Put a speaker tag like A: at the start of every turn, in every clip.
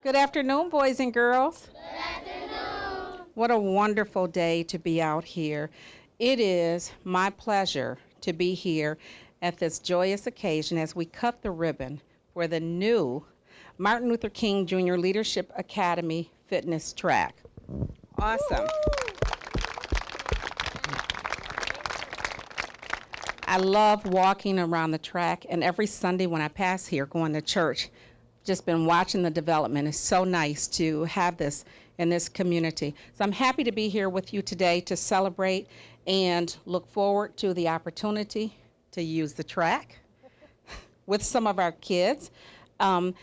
A: Good afternoon, boys and girls. What a wonderful day to be out here. It is my pleasure to be here at this joyous occasion as we cut the ribbon for the new Martin Luther King Jr. Leadership Academy fitness track. Awesome. I love walking around the track, and every Sunday when I pass here going to church, just been watching the development. It's so nice to have this in this community. So I'm happy to be here with you today to celebrate and look forward to the opportunity to use the track with some of our kids. And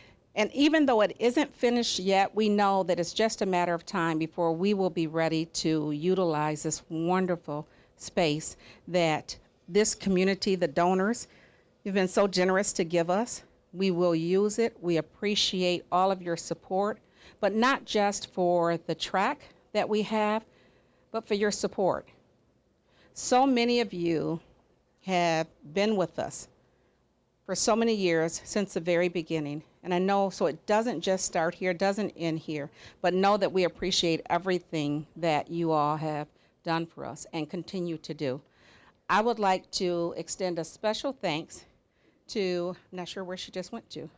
A: even though it isn't finished yet, we know that it's just a matter of time before we will be ready to utilize this wonderful space that this community, the donors, you've been so generous to give us. We will use it. We appreciate all of your support, but not just for the track that we have, but for your support. So many of you have been with us for so many years since the very beginning. And I know, so it doesn't just start here, it doesn't end here, but know that we appreciate everything that you all have done for us and continue to do. I would like to extend a special thanks to, I'm not sure where she just went to.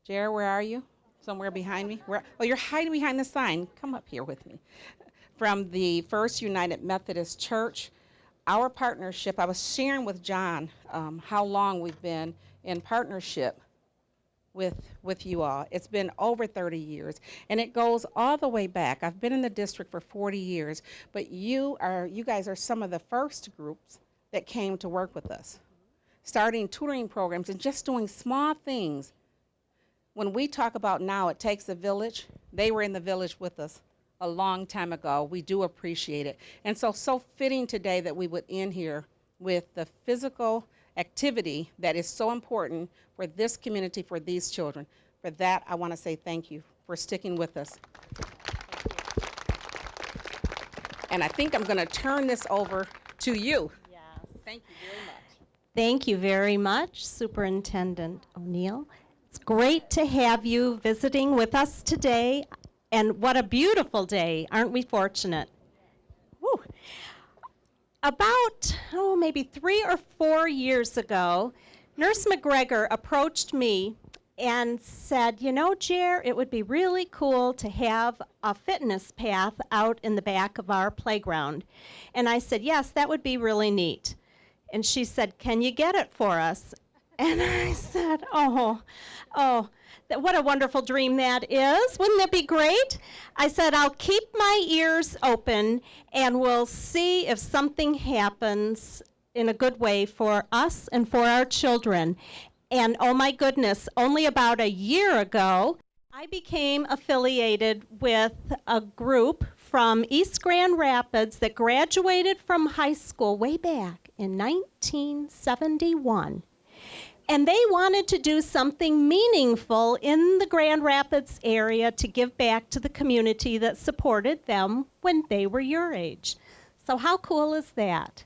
A: Jared, where are you? Somewhere behind me? Oh, you're hiding behind the sign. Come up here with me. From the First United Methodist Church, our partnership, I was sharing with John how long we've been in partnership with you all. It's been over 30 years, and it goes all the way back. I've been in the district for 40 years, but you guys are some of the first groups that came to work with us, starting tutoring programs and just doing small things. When we talk about now it takes a village, they were in the village with us a long time ago. We do appreciate it. And so fitting today that we would end here with the physical activity that is so important for this community, for these children. For that, I want to say thank you for sticking with us. And I think I'm going to turn this over to you.
B: Yes.
A: Thank you very much.
B: Thank you very much, Superintendent O'Neill. It's great to have you visiting with us today, and what a beautiful day. Aren't we fortunate? Woo. About, maybe 3 or 4 years ago, Nurse McGregor approached me and said, you know, Jer, it would be really cool to have a fitness path out in the back of our playground. And I said, yes, that would be really neat. And she said, can you get it for us? And I said, what a wonderful dream that is. Wouldn't that be great? I said, I'll keep my ears open and we'll see if something happens in a good way for us and for our children. And oh my goodness, only about a year ago, I became affiliated with a group from East Grand Rapids that graduated from high school way back in 1971. And they wanted to do something meaningful in the Grand Rapids area to give back to the community that supported them when they were your age. So how cool is that?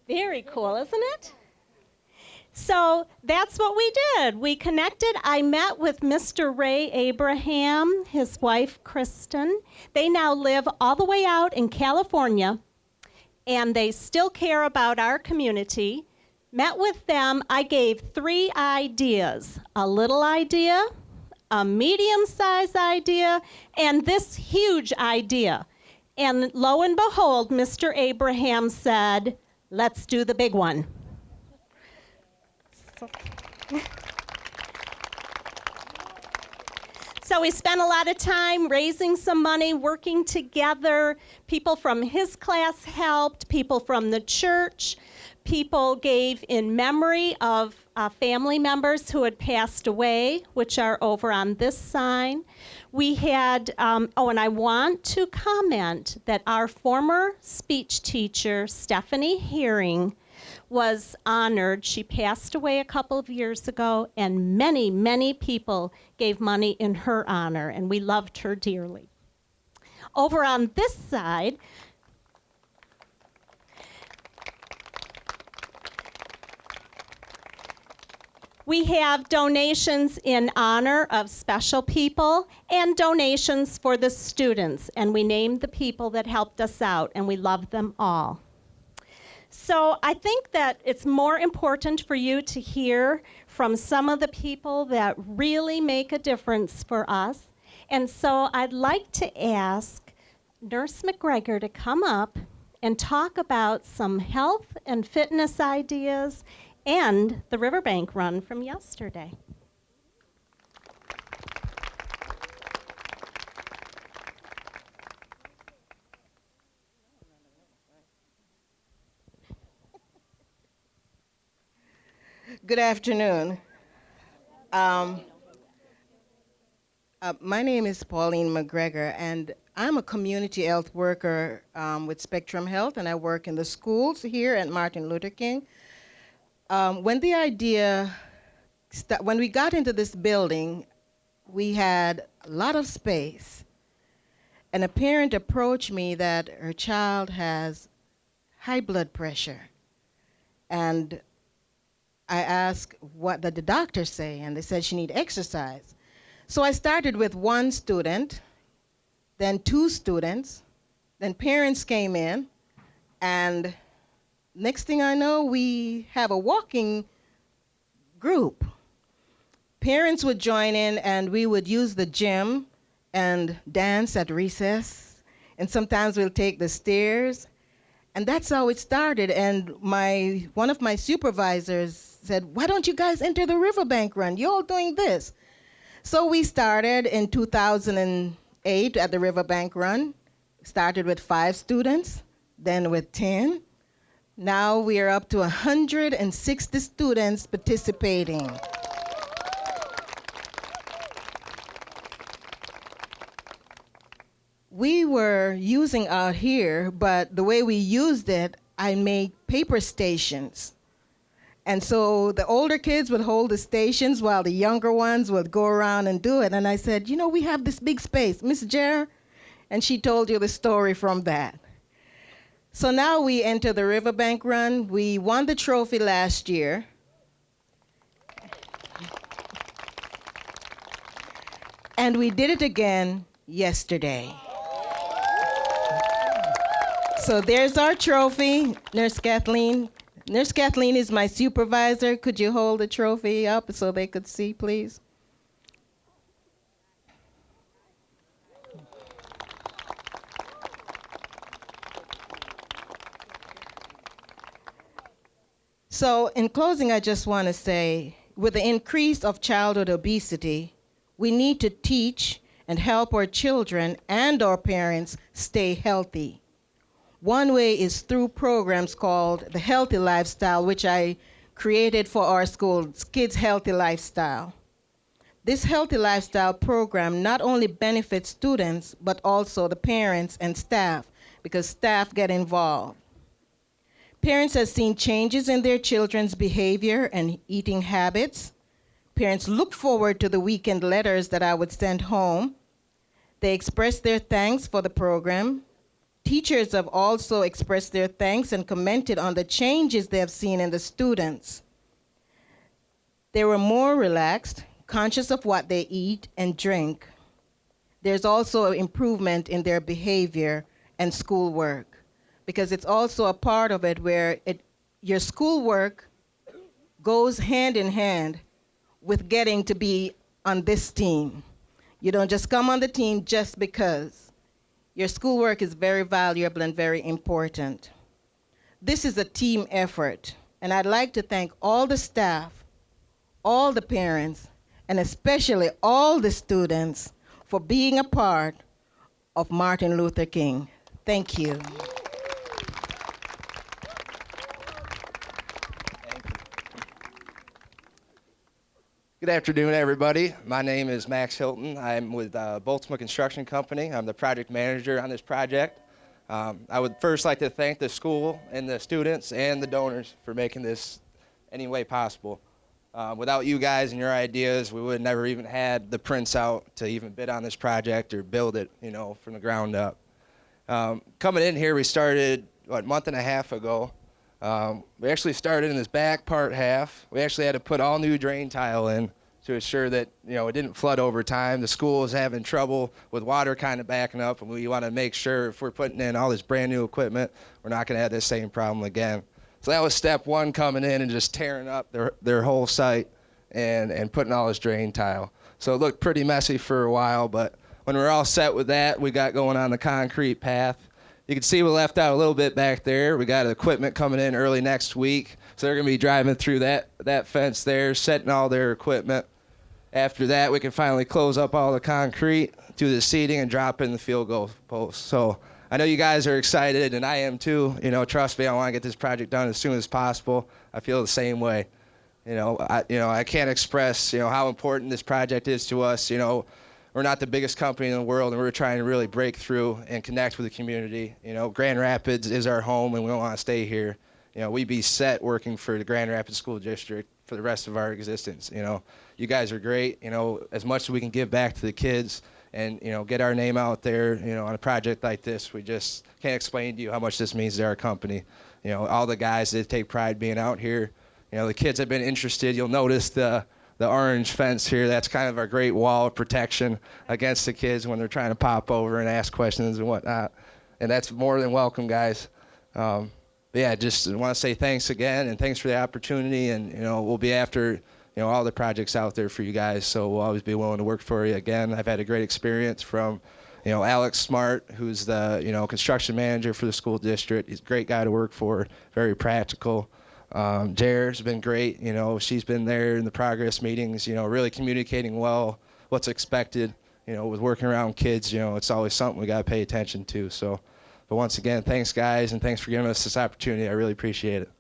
B: Very cool, isn't it? So that's what we did. We connected. I met with Mr. Ray Abraham, his wife Kristen. They now live all the way out in California, and they still care about our community. Met with them. I gave 3 ideas: a little idea, a medium-sized idea, and this huge idea. And lo and behold, Mr. Abraham said, let's do the big one. So we spent a lot of time raising some money, working together. People from his class helped, people from the church. People gave in memory of family members who had passed away, which are over on this sign. We had, and I want to comment that our former speech teacher, Stephanie Herring, was honored. She passed away a couple of years ago, and many, many people gave money in her honor, and we loved her dearly. Over on this side, We have donations in honor of special people and donations for the students, and we named the people that helped us out, and we love them all. So I think that it's more important for you to hear from some of the people that really make a difference for us. And so I'd like to ask Nurse McGregor to come up and talk about some health and fitness ideas and the Riverbank Run from yesterday.
C: Good afternoon. My name is Pauline McGregor, and I'm a community health worker with Spectrum Health, and I work in the schools here at Martin Luther King. When we got into this building, we had a lot of space, and a parent approached me that her child has high blood pressure, and I asked what did the doctor say, and they said she need exercise. So I started with one student, then two students, then parents came in, and next thing I know, we have a walking group. Parents would join in, and we would use the gym and dance at recess, and sometimes we'll take the stairs. And that's how it started. And one of my supervisors said, why don't you guys enter the Riverbank Run? You're all doing this. So we started in 2008 at the Riverbank Run. Started with 5 students, then with 10. Now we are up to 160 students participating. We were using out here, but the way we used it, I made paper stations. And so the older kids would hold the stations while the younger ones would go around and do it. And I said, you know, we have this big space, Miss Jer, and she told you the story from that. So now we enter the Riverbank Run. We won the trophy last year. And we did it again yesterday. So there's our trophy, Nurse Kathleen. Nurse Kathleen is my supervisor. Could you hold the trophy up so they could see, please? So in closing, I just want to say, with the increase of childhood obesity, we need to teach and help our children and our parents stay healthy. One way is through programs called the Healthy Lifestyle, which I created for our school, Kids Healthy Lifestyle. This Healthy Lifestyle program not only benefits students, but also the parents and staff, because staff get involved. Parents have seen changes in their children's behavior and eating habits. Parents look forward to the weekend letters that I would send home. They express their thanks for the program. Teachers have also expressed their thanks and commented on the changes they have seen in the students. They were more relaxed, conscious of what they eat and drink. There's also an improvement in their behavior and schoolwork, because it's also a part of it where your schoolwork goes hand in hand with getting to be on this team. You don't just come on the team just because. Your schoolwork is very valuable and very important. This is a team effort, and I'd like to thank all the staff, all the parents, and especially all the students for being a part of Martin Luther King. Thank you.
D: Good afternoon, everybody. My name is Max Hilton. I'm with Boltzmann Construction Company. I'm the project manager on this project. I would first like to thank the school and the students and the donors for making this any way possible. Without you guys and your ideas, we would have never even had the prints out to even bid on this project or build it, from the ground up. Coming in here, we started, a month and a half ago. We actually started in this back part half. We actually had to put all new drain tile in to ensure that, it didn't flood over time. The school is having trouble with water kind of backing up, and we want to make sure if we're putting in all this brand new equipment, we're not going to have this same problem again. So that was step one, coming in and just tearing up their whole site and putting all this drain tile. So it looked pretty messy for a while, but when we're all set with that, we got going on the concrete path. You can see we left out a little bit back there. We got equipment coming in early next week, so they're going to be driving through that fence there, setting all their equipment. After that, we can finally close up all the concrete, do the seating, and drop in the field goal post. So I know you guys are excited, and I am too. Trust me, I want to get this project done as soon as possible. I feel the same way. I can't express, how important this project is to us. We're not the biggest company in the world, and we're trying to really break through and connect with the community. Grand Rapids is our home, and we want to stay here. We'd be set working for the Grand Rapids School District for the rest of our existence. You guys are great. As much as we can give back to the kids and, get our name out there, on a project like this, we just can't explain to you how much this means to our company. All the guys that take pride being out here. The kids have been interested. You'll notice the orange fence here. That's kind of our great wall of protection against the kids when they're trying to pop over and ask questions and whatnot. And that's more than welcome, guys. But yeah, just want to say thanks again, and thanks for the opportunity. And, we'll be after, all the projects out there for you guys. So we'll always be willing to work for you again. I've had a great experience from, Alex Smart, who's the, construction manager for the school district. He's a great guy to work for, very practical. Jared's been great. She's been there in the progress meetings, really communicating well what's expected. With working around kids, it's always something we got to pay attention to. So, but once again, thanks, guys, and thanks for giving us this opportunity. I really appreciate it.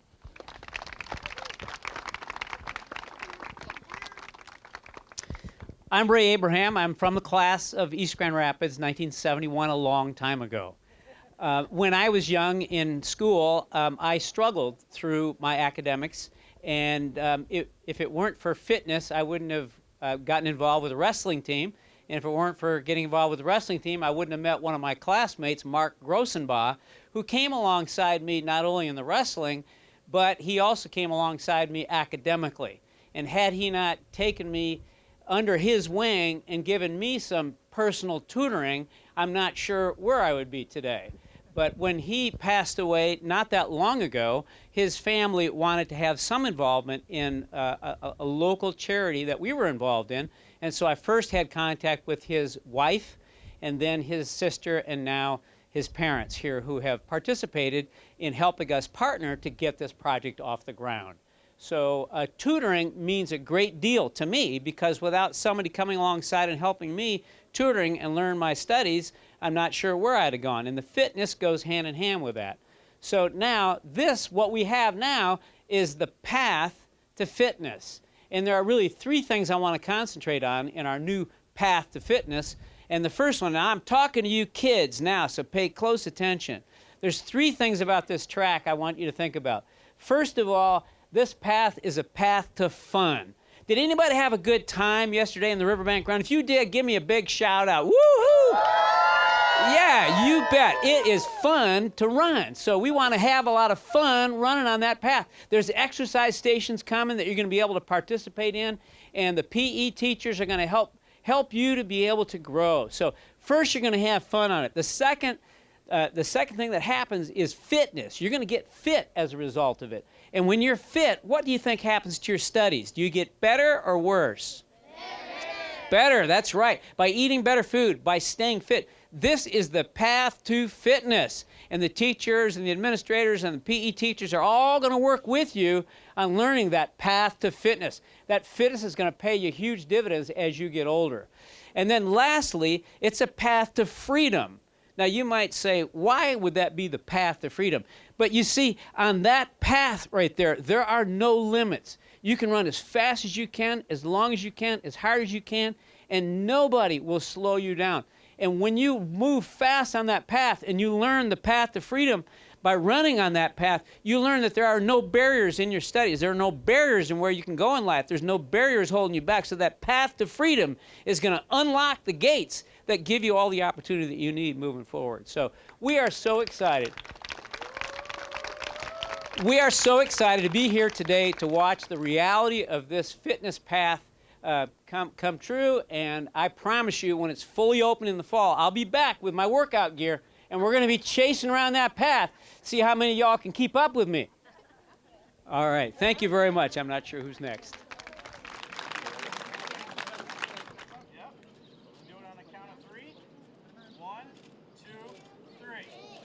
E: I'm Ray Abraham. I'm from the class of East Grand Rapids, 1971, a long time ago. When I was young in school, I struggled through my academics, and if it weren't for fitness, I wouldn't have gotten involved with a wrestling team. And if it weren't for getting involved with the wrestling team, I wouldn't have met one of my classmates, Mark Grossenbaugh, who came alongside me not only in the wrestling, but he also came alongside me academically. And had he not taken me under his wing and given me some personal tutoring, I'm not sure where I would be today. But when he passed away not that long ago, his family wanted to have some involvement in a local charity that we were involved in. And so I first had contact with his wife, and then his sister, and now his parents here, who have participated in helping us partner to get this project off the ground. So tutoring means a great deal to me, because without somebody coming alongside and helping me tutoring and learn my studies, I'm not sure where I'd have gone. And the fitness goes hand in hand with that. So now what we have now is the path to fitness. And there are really three things I want to concentrate on in our new path to fitness. And the first one, now I'm talking to you kids now, so pay close attention. There's three things about this track I want you to think about. First of all, this path is a path to fun. Did anybody have a good time yesterday in the Riverbank Ground? If you did, give me a big shout out. Woo-hoo! Yeah, you bet. It is fun to run. So we want to have a lot of fun running on that path. There's exercise stations coming that you're going to be able to participate in, and the PE teachers are going to help you to be able to grow. So first, you're going to have fun on it. The second thing that happens is fitness. You're going to get fit as a result of it. And when you're fit, what do you think happens to your studies? Do you get better or worse? Better, that's right. By eating better food, by staying fit. This is the path to fitness. And the teachers and the administrators and the PE teachers are all going to work with you on learning that path to fitness. That fitness is going to pay you huge dividends as you get older. And then lastly, it's a path to freedom. Now, you might say, why would that be the path to freedom? But you see, on that path right there, there are no limits. You can run as fast as you can, as long as you can, as hard as you can, and nobody will slow you down. And when you move fast on that path and you learn the path to freedom, by running on that path, you learn that there are no barriers in your studies. There are no barriers in where you can go in life. There's no barriers holding you back. So that path to freedom is going to unlock the gates that give you all the opportunity that you need moving forward. So we are so excited. We are so excited to be here today to watch the reality of this fitness path come true, and I promise you, when it's fully open in the fall, I'll be back with my workout gear, and we're going to be chasing around that path, see how many of y'all can keep up with me. All right, thank you very much. I'm not sure who's next.
F: Yep. Do it on the count of 3. 1, 2, 3.